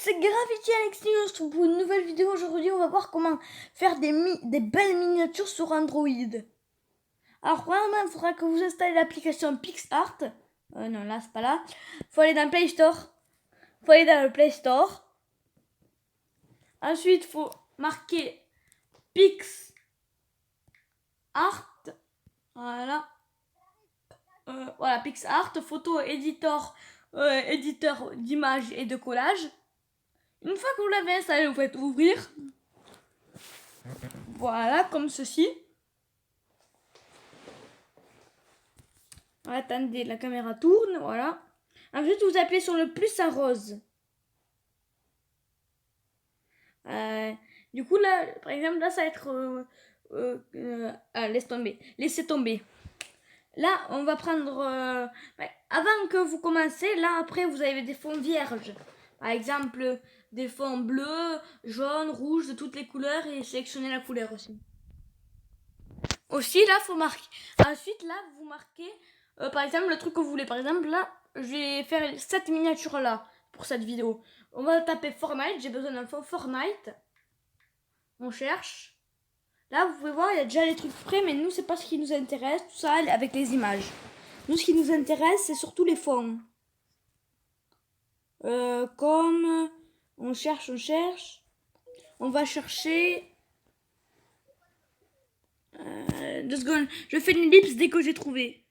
c'est Gravity Alex News pour une nouvelle vidéo. Aujourd'hui, on va voir comment faire des belles miniatures sur Android. Alors, premièrement, il faudra que vous installez l'application PixArt. Non, là, c'est pas là. Il faut aller dans le Play Store. Il faut aller dans le Play Store. Ensuite, il faut marquer PixArt. Voilà. Voilà, PixArt, photo éditeur, éditeur d'images et de collage. Une fois que vous l'avez installé, vous faites ouvrir. Voilà, comme ceci. Attendez, la caméra tourne, voilà. Ensuite, vous appuyez sur le plus en rose. Du coup, là, par exemple, là, ça va être... laisse tomber. Laissez tomber. Là, on va prendre... avant que vous commencez, là, après, vous avez des fonds vierges. Par exemple, des fonds bleus, jaunes, rouges, de toutes les couleurs, et sélectionner la couleur aussi. Aussi, là, faut marquer. Ensuite, là, vous marquez, par exemple, le truc que vous voulez. Par exemple, là, je vais faire cette miniature-là pour cette vidéo. On va taper Fortnite. J'ai besoin d'un fond Fortnite. On cherche. Là, vous pouvez voir, il y a déjà les trucs prêts, mais nous, c'est pas ce qui nous intéresse. Tout ça avec les images. Nous, ce qui nous intéresse, c'est surtout les fonds. Comme on cherche. On va chercher... 2 secondes. Je fais une ellipse dès que j'ai trouvé.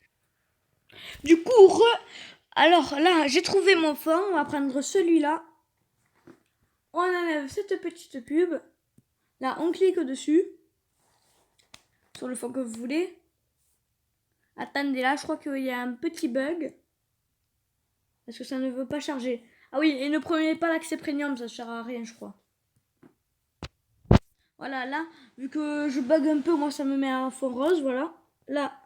Du coup, alors là, j'ai trouvé mon fond. On va prendre celui-là. On enlève cette petite pub. Là, on clique dessus. Sur le fond que vous voulez. Attendez, là, je crois qu'il y a un petit bug. Parce que ça ne veut pas charger. Ah oui, et ne prenez pas l'accès premium, ça ne sert à rien, je crois. Voilà, là, vu que je bug un peu, moi, ça me met un fond rose, voilà. Là,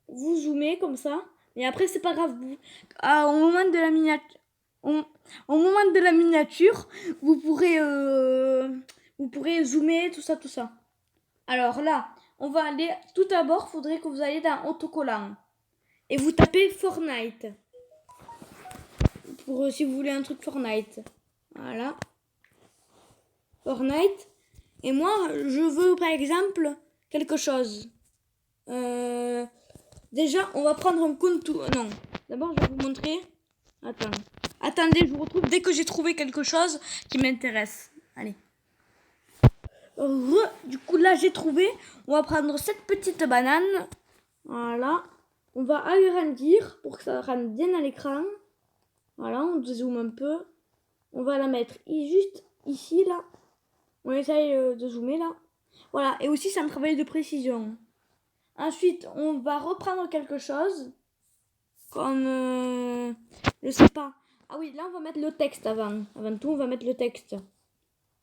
vous zoomez comme ça. Et après, c'est pas grave. Au moment de la miniature... Au moment de la miniature, vous pourrez zoomer, tout ça. Alors là, on va aller, tout d'abord, il faudrait que vous alliez dans autocollant. Et vous tapez Fortnite. Pour si vous voulez un truc Fortnite. Voilà. Fortnite. Et moi, je veux par exemple quelque chose. Déjà, on va prendre un contour. Non. D'abord, je vais vous montrer. Attendez, je vous retrouve dès que j'ai trouvé quelque chose qui m'intéresse. Allez. Du coup, là, j'ai trouvé. On va prendre cette petite banane. Voilà. On va agrandir pour que ça rentre bien à l'écran. Voilà, on zoome un peu. On va la mettre juste ici, là. On essaye de zoomer, là. Voilà. Et aussi, c'est un travail de précision. Ensuite, on va reprendre quelque chose. Comme... je sais pas. Ah oui, là, on va mettre le texte avant. Avant tout, on va mettre le texte.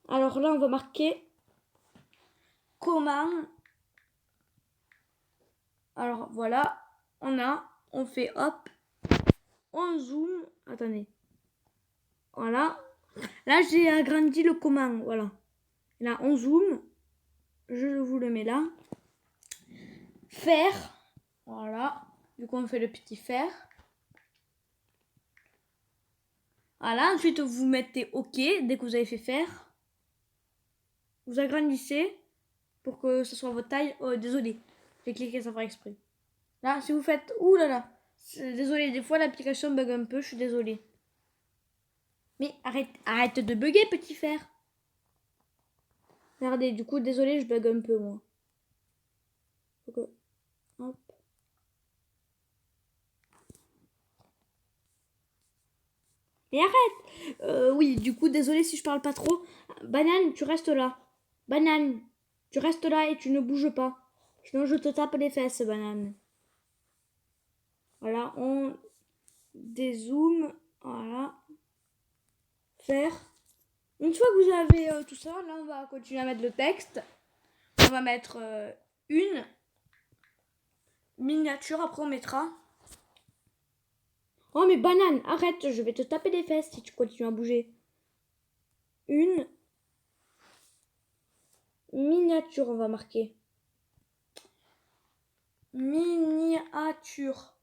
Alors là, on va marquer... Comment... Alors, voilà. On fait hop. On zoome. Attendez. Voilà. Là, j'ai agrandi le comment. Voilà. Là, on zoome. Je vous le mets là. Faire. Voilà. Du coup, on fait le petit faire. Voilà. Ensuite, vous mettez OK dès que vous avez fait faire. Vous agrandissez pour que ce soit votre taille. Oh, désolé. J'ai cliqué sans faire exprès. Là, si vous faites... Ouh là là. Désolé, des fois, l'application bug un peu. Je suis désolée. Mais arrête de bugger, petit fer. Regardez, du coup, désolé, je bug un peu, moi. Okay. Hop. Mais arrête. Oui, du coup, désolé si je parle pas trop. Banane, tu restes là. Banane, tu restes là et tu ne bouges pas. Sinon, je te tape les fesses, banane. Voilà, on dézoome. Voilà. Faire. Une fois que vous avez tout ça, là, on va continuer à mettre le texte. On va mettre une miniature. Après, on mettra... Oh, mais banane, arrête, je vais te taper les fesses si tu continues à bouger. Une miniature, on va marquer. Miniature.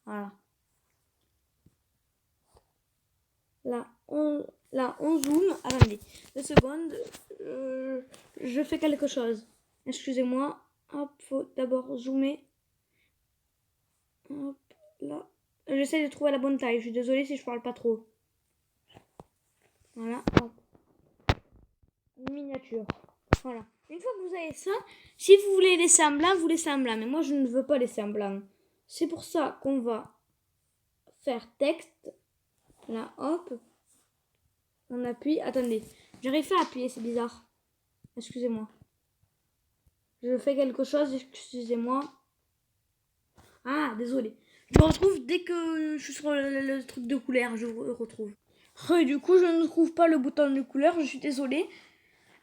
Voilà. Là, là, on zoome. Attendez, 2 secondes. Je fais quelque chose. Excusez-moi. Hop, faut d'abord zoomer. Hop, là. J'essaie de trouver la bonne taille. Je suis désolée si je parle pas trop. Voilà, hop. Une miniature. Voilà. Une fois que vous avez ça, si vous voulez laisser en blanc, vous laissez en blanc. Mais moi, je ne veux pas laisser en blanc. C'est pour ça qu'on va faire texte. Là, hop. On appuie. Attendez. J'arrive pas à appuyer, c'est bizarre. Excusez-moi. Je fais quelque chose, excusez-moi. Ah, désolé. Je me retrouve dès que je suis sur le truc de couleur, je vous retrouve. Du coup, je ne trouve pas le bouton de couleur, je suis désolée.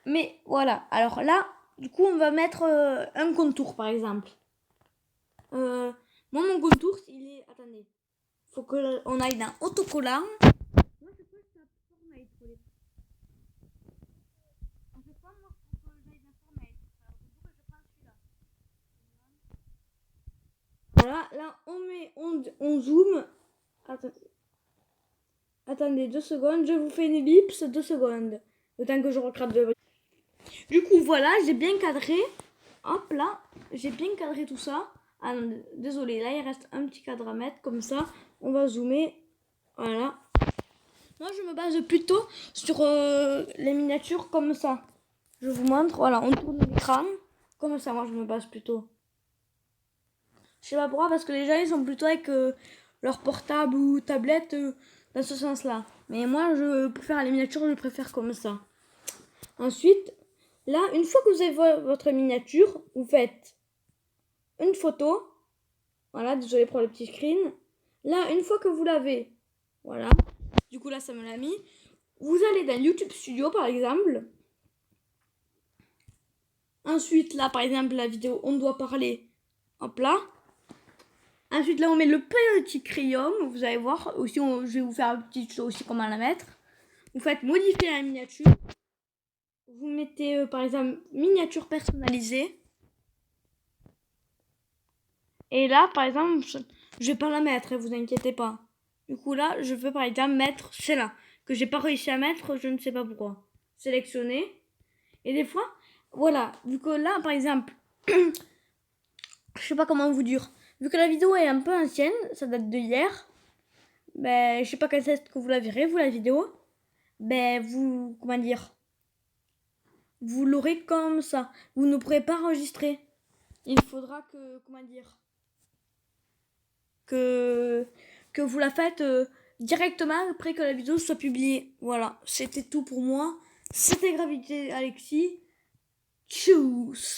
Mais voilà, alors là, du coup, on va mettre un contour, par exemple. Moi, mon contour, il est... Attendez. Faut qu'on aille dans autocollant. Moi, je pense que ça Fortnite pour les... On fait pas, moi, faut que j'aille dans Fortnite. Alors, du coup, je prends celui-là. Voilà, là, on zoome. Attendez 2 secondes, je vous fais une ellipse, 2 secondes. Le temps que je recrate de... Du coup, voilà, j'ai bien cadré. Hop là, j'ai bien cadré tout ça. Ah non, désolé, là il reste un petit cadre à mettre, comme ça. On va zoomer. Voilà. Moi, je me base plutôt sur les miniatures comme ça. Je vous montre, voilà, on tourne l'écran. Comme ça, moi, je me base plutôt. Je sais pas pourquoi, parce que les gens, ils sont plutôt avec leur portable ou tablette dans ce sens-là. Mais moi, pour faire les miniatures, je préfère comme ça. Ensuite, là, une fois que vous avez votre miniature, vous faites une photo. Voilà, désolé pour le petit screen. Là, une fois que vous l'avez, voilà. Du coup, là, ça me l'a mis. Vous allez dans YouTube Studio, par exemple. Ensuite, là, par exemple, la vidéo, on doit parler. Hop là. Ensuite, là, on met le petit crayon. Vous allez voir. Aussi, je vais vous faire un petit tuto aussi comment la mettre. Vous faites modifier la miniature. Vous mettez, par exemple, miniature personnalisée. Et là, par exemple, je vais pas la mettre, vous inquiétez pas. Du coup, là, je veux par exemple mettre celle-là, que j'ai pas réussi à mettre, je ne sais pas pourquoi. Sélectionner. Et des fois, voilà, vu que là, par exemple, je sais pas comment vous dire, vu que la vidéo est un peu ancienne, ça date de hier, ben, je sais pas quand est-ce que vous la verrez, vous, la vidéo, ben, vous, comment dire, vous l'aurez comme ça. Vous ne pourrez pas enregistrer. Il faudra que, comment dire, que vous la faites directement après que la vidéo soit publiée. Voilà, c'était tout pour moi. C'était Gravité Alexis. Tchuss.